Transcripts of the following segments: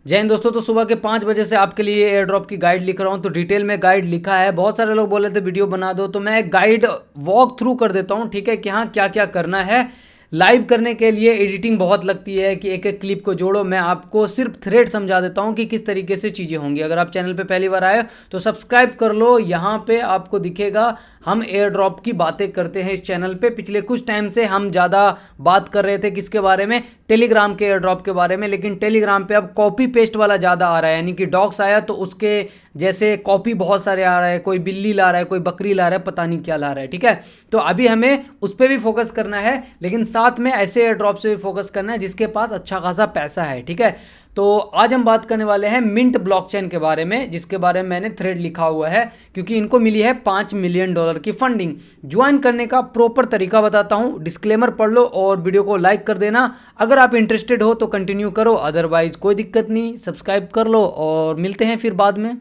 जय हिंद दोस्तों। तो सुबह के 5 बजे से आपके लिए एयर ड्रॉप की गाइड लिख रहा हूँ। तो डिटेल में गाइड लिखा है। बहुत सारे लोग बोले थे वीडियो बना दो, तो मैं गाइड वॉक थ्रू कर देता हूँ, ठीक है, कि हाँ क्या क्या करना है। लाइव करने के लिए एडिटिंग बहुत लगती है कि एक एक क्लिप को जोड़ो। मैं आपको सिर्फ थ्रेड समझा देता हूँ कि किस तरीके से चीज़ें होंगी। अगर आप चैनल पे पहली बार आए तो सब्सक्राइब कर लो। यहाँ पे आपको दिखेगा हम एयर ड्रॉप की बातें करते हैं इस चैनल पे। पिछले कुछ टाइम से हम ज़्यादा बात कर रहे थे किसके बारे में, टेलीग्राम के एयर ड्रॉप के बारे में, लेकिन टेलीग्राम पे अब कॉपी पेस्ट वाला ज़्यादा आ रहा है। यानी कि डॉक्स आया तो उसके जैसे कॉपी बहुत सारे आ रहा है, कोई बिल्ली ला रहा है, कोई बकरी ला रहा है, पता नहीं क्या ला रहा है, ठीक है। तो अभी हमें उस पर भी फोकस करना है, लेकिन साथ में ऐसे एयर ड्रॉप से भी फोकस करना है जिसके पास अच्छा खासा पैसा है, ठीक है। तो आज हम बात करने वाले हैं मिंट ब्लॉकचेन के बारे में, जिसके बारे में मैंने थ्रेड लिखा हुआ है, क्योंकि इनको मिली है $5 मिलियन की फंडिंग। ज्वाइन करने का प्रॉपर तरीका बताता हूं, डिस्क्लेमर पढ़ लो और वीडियो को लाइक कर देना। अगर आप इंटरेस्टेड हो तो कंटिन्यू करो, अदरवाइज कोई दिक्कत नहीं, सब्सक्राइब कर लो और मिलते हैं फिर बाद में।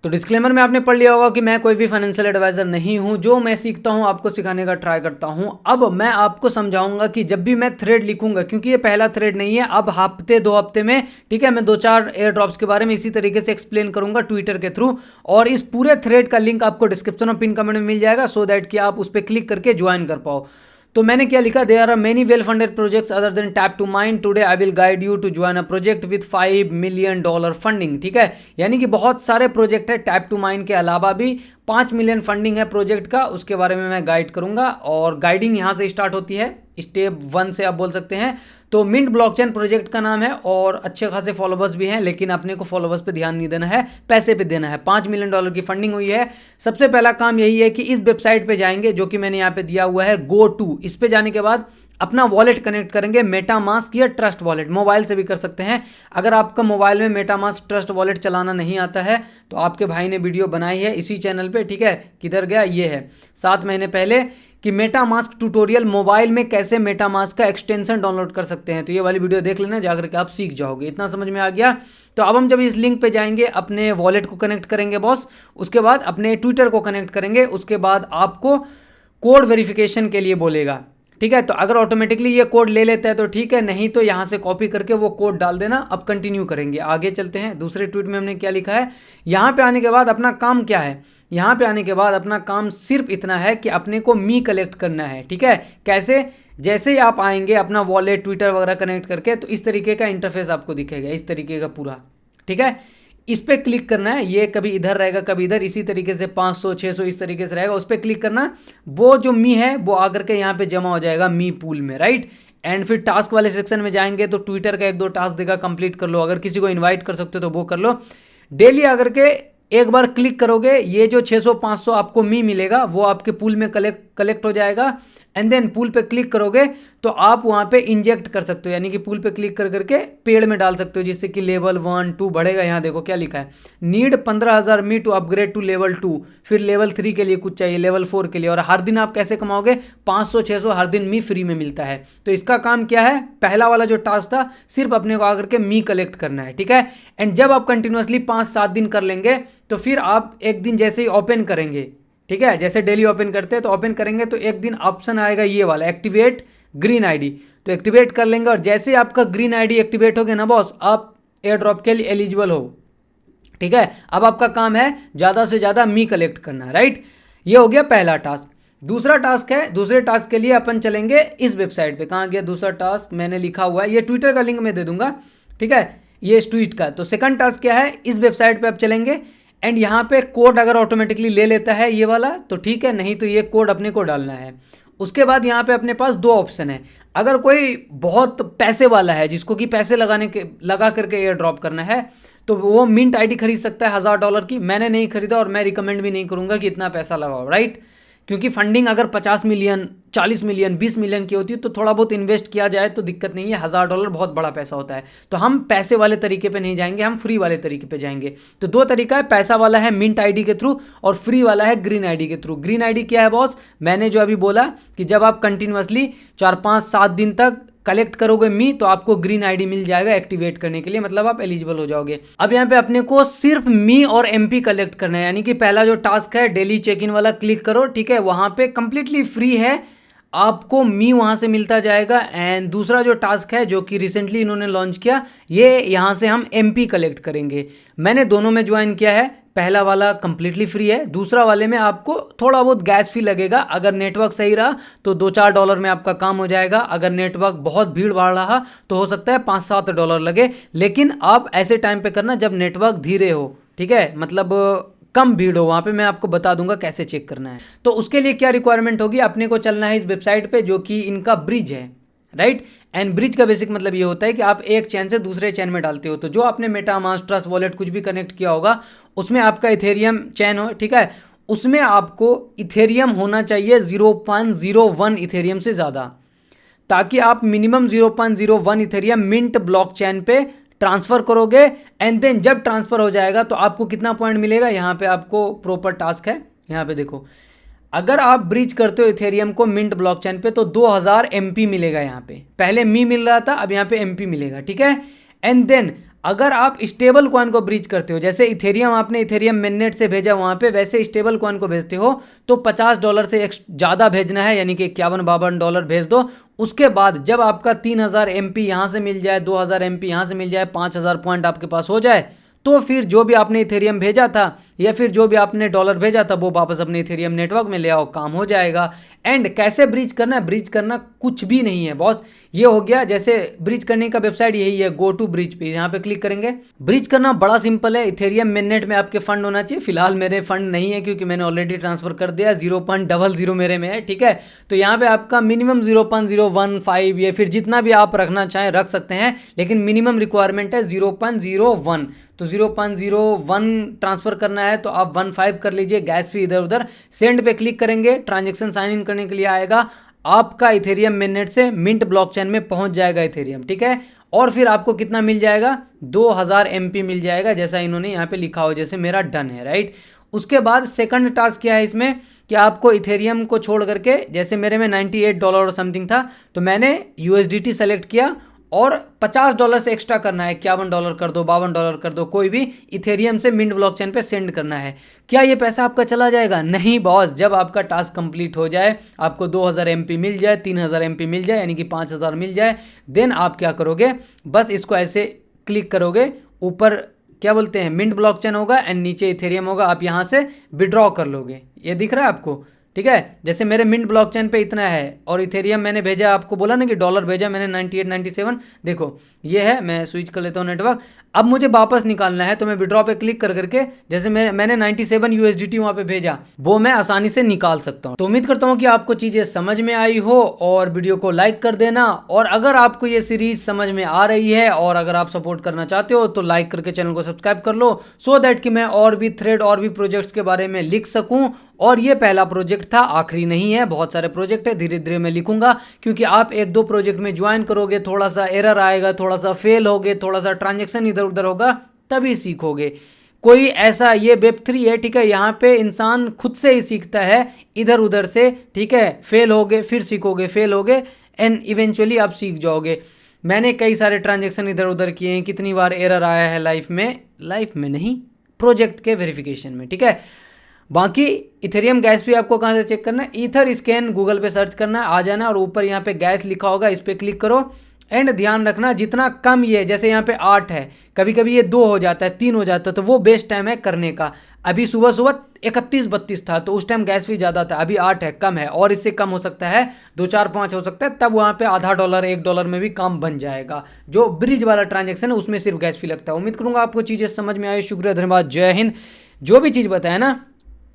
तो डिस्क्लेमर में आपने पढ़ लिया होगा कि मैं कोई भी फाइनेंशियल एडवाइजर नहीं हूं। जो मैं सीखता हूं आपको सिखाने का ट्राई करता हूं। अब मैं आपको समझाऊंगा कि जब भी मैं थ्रेड लिखूंगा, क्योंकि ये पहला थ्रेड नहीं है, अब हफ्ते 2 हफ्ते में, ठीक है, मैं 2-4 एयर ड्रॉप्स के बारे में इसी तरीके से एक्सप्लेन करूंगा ट्विटर के थ्रू। और इस पूरे थ्रेड का लिंक आपको डिस्क्रिप्शन और पिन कमेंट में मिल जाएगा, सो दैट कि आप उस पर क्लिक करके ज्वाइन कर पाओ। तो मैंने क्या लिखा, there are many well funded projects other than tap to mind. Today I will guide you to join a project with $5 million funding, ठीक है। यानी कि बहुत सारे प्रोजेक्ट है टैप टू माइंड के अलावा भी। 5 मिलियन फंडिंग है प्रोजेक्ट का, उसके बारे में मैं गाइड करूंगा। और गाइडिंग यहाँ से स्टार्ट होती है, स्टेप 1 से आप बोल सकते हैं। तो मिंट ब्लॉकचेन प्रोजेक्ट का नाम है और अच्छे खासे फॉलोवर्स भी हैं, लेकिन अपने को फॉलोवर्स पे ध्यान नहीं देना है, पैसे पे देना है। $5 मिलियन की फंडिंग हुई है। सबसे पहला काम यही है कि इस वेबसाइट पे जाएंगे, जो कि मैंने यहाँ पे दिया हुआ है GoTo। इस पे जाने के बाद अपना वॉलेट कनेक्ट करेंगे, मेटामास्क या ट्रस्ट वॉलेट, मोबाइल से भी कर सकते हैं। अगर आपका मोबाइल में मेटामास्क ट्रस्ट वॉलेट चलाना नहीं आता है तो आपके भाई ने वीडियो बनाई है इसी चैनल पे, ठीक है। किधर गया, ये है 7 महीने पहले, कि मेटामास्क ट्यूटोरियल मोबाइल में कैसे मेटामास्क का एक्सटेंशन डाउनलोड कर सकते हैं। तो ये वाली वीडियो देख लेना, जाकर के आप सीख जाओगे। इतना समझ में आ गया। तो अब हम जब इस लिंक पे जाएंगे, अपने वॉलेट को कनेक्ट करेंगे बॉस, उसके बाद अपने ट्विटर को कनेक्ट करेंगे, उसके बाद आपको कोड वेरिफिकेशन के लिए बोलेगा, ठीक है। तो अगर ऑटोमेटिकली ये कोड ले लेता है तो ठीक है, नहीं तो यहाँ से कॉपी करके वो कोड डाल देना। अब कंटिन्यू करेंगे, आगे चलते हैं। दूसरे ट्वीट में हमने क्या लिखा है, यहाँ पे आने के बाद अपना काम क्या है। यहाँ पे आने के बाद अपना काम सिर्फ इतना है कि अपने को मी कलेक्ट करना है, ठीक है। कैसे, जैसे ही आप आएंगे अपना वॉलेट ट्विटर वगैरह कनेक्ट करके, तो इस तरीके का इंटरफेस आपको दिखेगा, इस तरीके का पूरा, ठीक है। इस पर क्लिक करना है, ये कभी इधर रहेगा कभी इधर, इसी तरीके से 500-600 इस तरीके से रहेगा। उस पर क्लिक करना, वो जो मी है वो आकर के यहाँ पे जमा हो जाएगा मी पूल में, राइट। एंड फिर टास्क वाले सेक्शन में जाएंगे तो ट्विटर का 1-2 टास्क देगा, कंप्लीट कर लो। अगर किसी को इन्वाइट कर सकते हो तो वो कर लो। डेली आकर के एक बार क्लिक करोगे, ये जो 600-500 आपको मी मिलेगा वो आपके पूल में कलेक्ट हो जाएगा। एंड देन पूल पे क्लिक करोगे तो आप वहाँ पे इंजेक्ट कर सकते हो, यानी कि पूल पे क्लिक कर करके पेड़ में डाल सकते हो, जिससे कि लेवल 1-2 बढ़ेगा। यहाँ देखो क्या लिखा है, need 15,000 me to upgrade to level 2। फिर लेवल 3 के लिए कुछ चाहिए, लेवल 4 के लिए। और हर दिन आप कैसे कमाओगे, 500-600 हर दिन मी फ्री में मिलता है। तो इसका काम क्या है, पहला वाला जो टास्क था सिर्फ अपने को आकर के मी कलेक्ट करना है, ठीक है। एंड जब आप कंटिन्यूसली 5-7 दिन कर लेंगे तो फिर आप एक दिन जैसे ही ओपन करेंगे, ठीक है, जैसे डेली ओपन करते हैं तो ओपन करेंगे तो एक दिन ऑप्शन आएगा ये वाला, एक्टिवेट ग्रीन आईडी। तो एक्टिवेट कर लेंगे और जैसे ही आपका ग्रीन आईडी एक्टिवेट हो गया ना बॉस, आप एयर ड्रॉप के लिए एलिजिबल हो, ठीक है। अब आपका काम है ज़्यादा से ज़्यादा मी कलेक्ट करना, राइट। ये हो गया पहला टास्क। दूसरा टास्क है, दूसरे टास्क के लिए अपन चलेंगे इस वेबसाइट पे। कहाँ गया दूसरा टास्क, मैंने लिखा हुआ है, ये ट्विटर का लिंक मैं दे दूंगा, ठीक है, ये इस ट्वीट का। तो सेकंड टास्क क्या है, इस वेबसाइट पे आप चलेंगे एंड यहाँ पे कोड अगर ऑटोमेटिकली ले लेता है ये वाला तो ठीक है, नहीं तो ये कोड अपने को डालना है। उसके बाद यहाँ पे अपने पास 2 ऑप्शन है। अगर कोई बहुत पैसे वाला है, जिसको कि पैसे लगा करके एयर ड्रॉप करना है, तो वो मिंट आईडी खरीद सकता है $1000 की। मैंने नहीं खरीदा और मैं रिकमेंड भी नहीं करूँगा कि इतना पैसा लगाओ, राइट। क्योंकि फंडिंग अगर 50 मिलियन, 40 मिलियन, 20 मिलियन की होती है तो थोड़ा बहुत इन्वेस्ट किया जाए तो दिक्कत नहीं है। $1000 बहुत बड़ा पैसा होता है। तो हम पैसे वाले तरीके पे नहीं जाएंगे, हम फ्री वाले तरीके पे जाएंगे। तो 2 तरीका है, पैसा वाला है मिंट आईडी के थ्रू और फ्री वाला है ग्रीन आईडी के थ्रू। ग्रीन आईडी क्या है बॉस, मैंने जो अभी बोला कि जब आप कंटिन्यूसली 4-5-7 दिन तक कलेक्ट करोगे मी तो आपको ग्रीन आईडी मिल जाएगा एक्टिवेट करने के लिए, मतलब आप एलिजिबल हो जाओगे। अब यहाँ पे अपने को सिर्फ मी और एमपी कलेक्ट करना है, यानी कि पहला जो टास्क है डेली चेक इन वाला क्लिक करो, ठीक है, वहां पे कंप्लीटली फ्री है, आपको मी वहां से मिलता जाएगा। एंड दूसरा जो टास्क है जो कि रिसेंटली इन्होंने लॉन्च किया, ये यहाँ से हम एमपी कलेक्ट करेंगे। मैंने दोनों में ज्वाइन किया है, पहला वाला कंप्लीटली फ्री है, दूसरा वाले में आपको थोड़ा बहुत गैस फी लगेगा। अगर नेटवर्क सही रहा तो $2-4 में आपका काम हो जाएगा, अगर नेटवर्क बहुत भीड़ भाड़ रहा तो हो सकता है $5-7 लगे, लेकिन आप ऐसे टाइम पे करना जब नेटवर्क धीरे हो, ठीक है, मतलब कम भीड़ हो, वहाँ पे मैं आपको बता दूंगा कैसे चेक करना है। तो उसके लिए क्या रिक्वायरमेंट होगी, अपने को चलना है इस वेबसाइट पे जो कि इनका ब्रिज है, राइट। एंड ब्रिज का बेसिक मतलब ये होता है कि आप एक चैन से दूसरे चैन में डालते हो, तो जो आपने मेटामास्क, ट्रस्ट वॉलेट कुछ भी कनेक्ट किया होगा उसमें आपका इथेरियम चैन हो, ठीक है, उसमें आपको इथेरियम होना चाहिए 0.01 इथेरियम से ज़्यादा, ताकि आप मिनिमम 0.01 इथेरियम मिंट ब्लॉक चैन पे ट्रांसफर करोगे। एंड देन जब ट्रांसफर हो जाएगा तो आपको कितना पॉइंट मिलेगा, यहाँ पे आपको प्रॉपर टास्क है, यहाँ पे देखो, अगर आप ब्रिज करते हो इथेरियम को मिंट ब्लॉकचेन पे तो 2000 MP मिलेगा। यहाँ पे पहले मी मिल रहा था, अब यहाँ पे MP मिलेगा, ठीक है। एंड देन अगर आप स्टेबल कॉइन को ब्रिज करते हो, जैसे इथेरियम आपने इथेरियम मेननेट से भेजा वहाँ पे, वैसे स्टेबल कॉइन को भेजते हो तो $50 से ज़्यादा भेजना है, यानी कि $51-52 भेज दो। उसके बाद जब आपका 3000 MP यहाँ से मिल जाए, 2000 MP यहाँ से मिल जाए, 5000 पॉइंट आपके पास हो जाए, तो फिर जो भी आपने इथेरियम भेजा था या फिर जो भी आपने डॉलर भेजा था वो वापस अपने इथेरियम नेटवर्क में ले आओ, काम हो जाएगा। एंड कैसे ब्रिज करना है, ब्रिज करना कुछ भी नहीं है बॉस, ये हो गया। जैसे ब्रिज करने का वेबसाइट यही है, गो टू ब्रिज पे, यहाँ पे क्लिक करेंगे। ब्रिज करना बड़ा सिंपल है, इथेरियम मेननेट में आपके फंड होना चाहिए। फिलहाल मेरे फंड नहीं है क्योंकि मैंने ऑलरेडी ट्रांसफर कर दिया, 0.00 मेरे में है, ठीक है। तो यहाँ पे आपका मिनिमम 0.015 या फिर जितना भी आप रखना चाहें रख सकते हैं, लेकिन मिनिमम रिक्वायरमेंट है 0.01। तो 0.01 ट्रांसफर करना है तो आप 15 कर लीजिए, गैस फी इधर उधर। सेंड पे क्लिक करेंगे, ट्रांजेक्शन साइन इन करने के लिए आएगा, आपका इथेरियम मेननेट से मिंट ब्लॉकचेन में पहुंच जाएगा इथेरियम, ठीक है। और फिर आपको कितना मिल जाएगा, 2000 MP मिल जाएगा, जैसा इन्होंने यहाँ पे लिखा हो, जैसे मेरा डन है, राइट। उसके बाद सेकंड टास्क क्या है इसमें कि आपको इथेरियम को छोड़ करके, जैसे मेरे में $98 और समथिंग था तो मैंने USDT सेलेक्ट किया और $50 से एक्स्ट्रा करना है, $51 कर दो, $52 कर दो, कोई भी इथेरियम से मिंट ब्लॉकचेन पे सेंड करना है। क्या ये पैसा आपका चला जाएगा? नहीं बॉस, जब आपका टास्क कंप्लीट हो जाए, आपको 2000 MP मिल जाए, 3000 MP मिल जाए, यानी कि 5000 मिल जाए, देन आप क्या करोगे, बस इसको ऐसे क्लिक करोगे, ऊपर क्या बोलते हैं मिंट ब्लॉकचेन होगा एंड नीचे इथेरियम होगा, आप यहाँ से विड्रॉ कर लोगे। ये दिख रहा है आपको, ठीक है। जैसे मेरे मिंट ब्लॉकचेन पे इतना है और इथेरियम मैंने भेजा, आपको बोला ना कि डॉलर भेजा मैंने 98 97, देखो ये है। मैं स्विच कर लेता हूँ नेटवर्क। अब मुझे वापस निकालना है तो मैं विड्रॉ पे क्लिक कर करके, जैसे मैंने 97 USDT वहाँ पे भेजा, वो मैं आसानी से निकाल सकता हूँ। तो उम्मीद करता हूँ कि आपको चीज़ें समझ में आई हो और वीडियो को लाइक कर देना। और अगर आपको ये सीरीज समझ में आ रही है और अगर आप सपोर्ट करना चाहते हो तो लाइक करके चैनल को सब्सक्राइब कर लो, सो दैट कि मैं और भी थ्रेड और भी प्रोजेक्ट्स के बारे में लिख सकूँ। और ये पहला प्रोजेक्ट था, आखिरी नहीं है, बहुत सारे प्रोजेक्ट है, धीरे धीरे मैं लिखूंगा, क्योंकि आप 1-2 प्रोजेक्ट में ज्वाइन करोगे, थोड़ा सा एरर आएगा, थोड़ा सा फेल होगे, थोड़ा सा ट्रांजेक्शन इधर उधर होगा, तभी सीखोगे। कोई ऐसा, ये Web3 है, ठीक है, यहाँ पे इंसान खुद से ही सीखता है इधर उधर से, ठीक है। फेल होगे फिर सीखोगे, फेल होगे एंड इवेंचुअली आप सीख जाओगे। मैंने कई सारे ट्रांजेक्शन इधर उधर किए हैं, कितनी बार एरर आया है लाइफ में नहीं, प्रोजेक्ट के वेरिफिकेशन में, ठीक है। बाकी इथेरियम गैस भी आपको कहाँ से चेक करना है, ईथर स्कैन गूगल पे सर्च करना है, आ जाना और ऊपर यहाँ पे गैस लिखा होगा, इस पर क्लिक करो। एंड ध्यान रखना, जितना कम ये, जैसे यहाँ पे 8 है, कभी कभी ये 2 हो जाता है, 3 हो जाता है, तो वो बेस्ट टाइम है करने का। अभी सुबह 31-32 था तो उस टाइम गैस फी ज़्यादा था, अभी 8 है, कम है, और इससे कम हो सकता है, 2-4-5 हो सकता है, तब वहाँ पे $0.50 $1 में भी काम बन जाएगा। जो ब्रिज वाला ट्रांजेक्शन है उसमें सिर्फ गैस फी लगता है। उम्मीद करूँगा आपको चीज़ें समझ में आई। शुक्रिया, धन्यवाद, जय हिंद। जो भी चीज़ बताया ना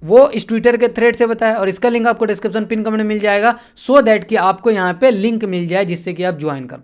वो इस ट्विटर के थ्रेड से बताया और इसका लिंक आपको डिस्क्रिप्शन पिन कमेंट में मिल जाएगा, सो दैट कि आपको यहाँ पे लिंक मिल जाए जिससे कि आप ज्वाइन कर